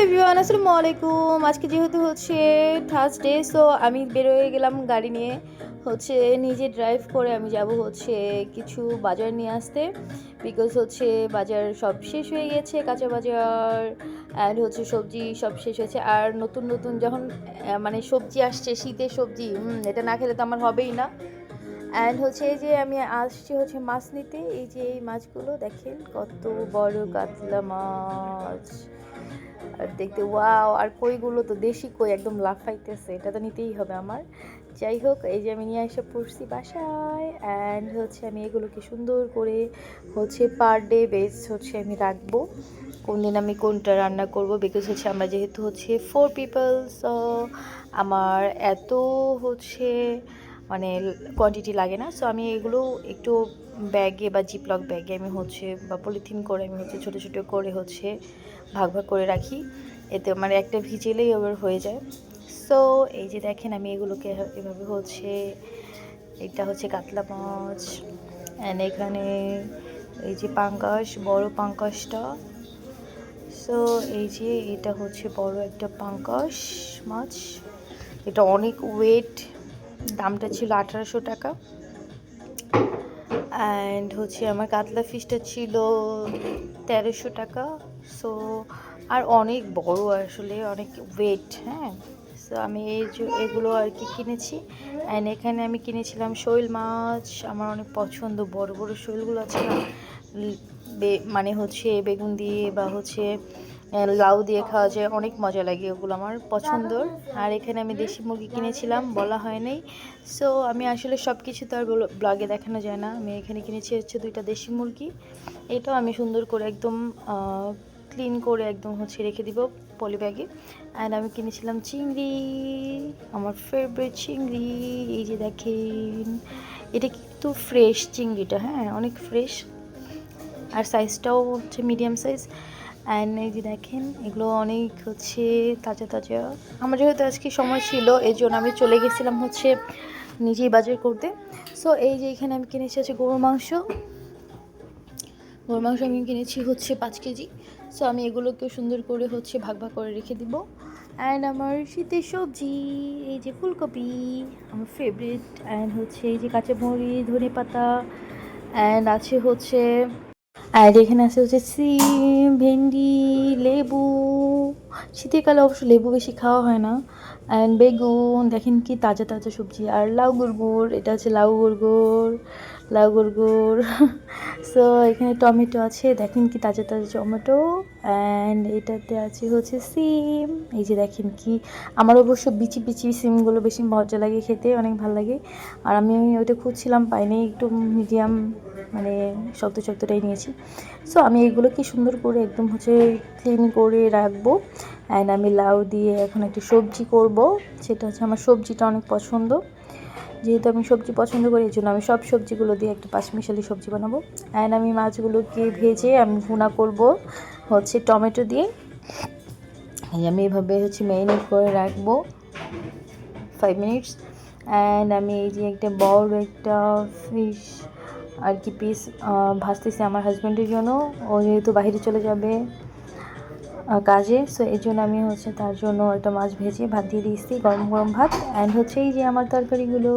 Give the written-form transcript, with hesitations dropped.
Everyone, আসসালামু আলাইকুম। আজকে যেহেতু হচ্ছে থার্সডে, সো আমি বেরোয় গেলাম গাড়ি নিয়ে। নিজে ড্রাইভ করে আমি যাব কিছু বাজার নিয়ে আসতে, বিকজ বাজার সব শেষ হয়ে গেছে, কাঁচা বাজার অ্যান্ড সবজি সব শেষ হয়েছে। আর নতুন নতুন যখন মানে সবজি আসছে, শীতের সবজি, এটা না খেলে তো আমার হবেই না। অ্যান্ড এই যে আমি আসছি মাছ নিতে। এই যে এই মাছগুলো দেখেন, কত বড় কাতলা মাছ, আর দেখতে ওয়াও। আর কইগুলো তো দেশি কই, একদম লাফাইতেছে, এটা তো নিতেই হবে আমার। যাই হোক, এই যে আমি নিয়ে এসে পড়ছি বাসায়। অ্যান্ড আমি এগুলোকে সুন্দর করে পার ডে বেস আমি রাখবো, কোন দিন আমি কোনটা রান্না করব। বিকজ আমরা যেহেতু 4 পিপল, সো আমার এত মানে কোয়ান্টিটি লাগে না। সো আমি এগুলো একটু ব্যাগে বা জিপলক ব্যাগে আমি বা পলিথিন করে আমি ছোটো ছোটো করে ভাগ ভাগ করে রাখি, এতে আমার একটা ভিজেলেই ওভার হয়ে যায়। সো এই যে দেখেন, আমি এগুলোকে এভাবে এটা কাতলা মাছ। অ্যান্ড এখানে এই যে পাঙ্গাস, বড় পাঙ্গাসটা। সো এই যে এটা বড় একটা পাঙ্গাস মাছ, এটা অনেক ওয়েট, দামটা ছিল 1800 টাকা। অ্যান্ড আমার কাতলা ফিশটা ছিল 1300 টাকা। সো আর অনেক বড়, আসলে অনেক ওয়েট। হ্যাঁ, সো আমি এগুলো আর কি কিনেছি। অ্যান্ড এখানে আমি কিনেছিলাম শৈল মাছ। আমার অনেক পছন্দ, বড় বড় শৈলগুলো আছে না, মানে বেগুন দিয়ে বা লাউ দিয়ে খাওয়া যায়, অনেক মজা লাগে, ওগুলো আমার পছন্দর। আর এখানে আমি দেশি মুরগি কিনেছিলাম, বলা হয় নাই। সো আমি আসলে সব কিছু তো আর ব্লগে দেখানো যায় না। আমি এখানে কিনেছি 2টা দেশি মুরগি। এটাও আমি সুন্দর করে একদম ক্লিন করে একদম রেখে দিব পলি ব্যাগে। অ্যান্ড আমি কিনেছিলাম চিংড়ি, আমার ফেভারিট চিংড়ি। এই যে দেখেন, এটা কিন্তু ফ্রেশ চিংড়িটা, হ্যাঁ অনেক ফ্রেশ, আর সাইজটাও মিডিয়াম সাইজ। অ্যান্ড এই যে দেখেন, এগুলো অনেক তাজা তাজা। আমার যেহেতু আজকে সময় ছিল, এই জন্য আমি চলে গেছিলাম নিজেই বাজার করতে। সো এই যে এখানে আমি কিনেছি গরুর মাংস। আমি কিনেছি 5 কেজি। সো আমি এগুলোকেও সুন্দর করে ভাগ ভাগ করে রেখে দিব। অ্যান্ড আমার শীতের সবজি, এই যে ফুলকপি, আমার ফেভারিট। অ্যান্ড এই যে কাঁচামরিচ, ধনে পাতা। অ্যান্ড আছে আর এখানে আছে সিম, ভেন্ডি, লেবু। শীতের কালে অবশ্য লেবু বেশি খাওয়া হয় না। অ্যান্ড বেগুন, দেখেন কি তাজা তাজা সবজি। আর লাউ গুড়গুড়, এটা লাউ গুড়গুড়। সো এখানে টমেটো আছে, দেখেন কি তাজা তাজা টমেটো। অ্যান্ড এটাতে আছে সিম। এই যে দেখেন কি, আমার অবশ্য বিচি বিচি সিমগুলো বেশি মজা লাগে খেতে, অনেক ভালো লাগে। আর আমি ওইটা খুঁজছিলাম, পাইনি, একটু মিডিয়াম মানে শক্ত শক্তটাই নিয়েছি। সো আমি এগুলোকে সুন্দর করে একদম ক্লিন করে রাখবো। অ্যান্ড আমি লাউ দিয়ে এখন একটা সবজি করব, সেটা আমার সবজিটা অনেক পছন্দ। যেহেতু আমি সবজি পছন্দ করি, এই জন্য আমি সব সবজিগুলো দিয়ে একটা পাঁচমিশালি সবজি বানাবো। অ্যান্ড আমি মাছগুলোকে ভেজে আমি ভুনা করব টমেটো দিয়ে। আমি এভাবে ম্যারিনেট করে রাখবো 5 মিনিটস। অ্যান্ড আমি এই যে একটা বড় একটা ফিশ আর কি পিস ভাজতেছি আমার হাজব্যান্ডের জন্য। ও যেহেতু বাইরে চলে যাবে কাজে, সো এই জন্য আমি তার জন্য একটা মাছ ভেজে ভাত দিয়ে দিয়েছি, গরম গরম ভাত। অ্যান্ড এই যে আমার তরকারিগুলো,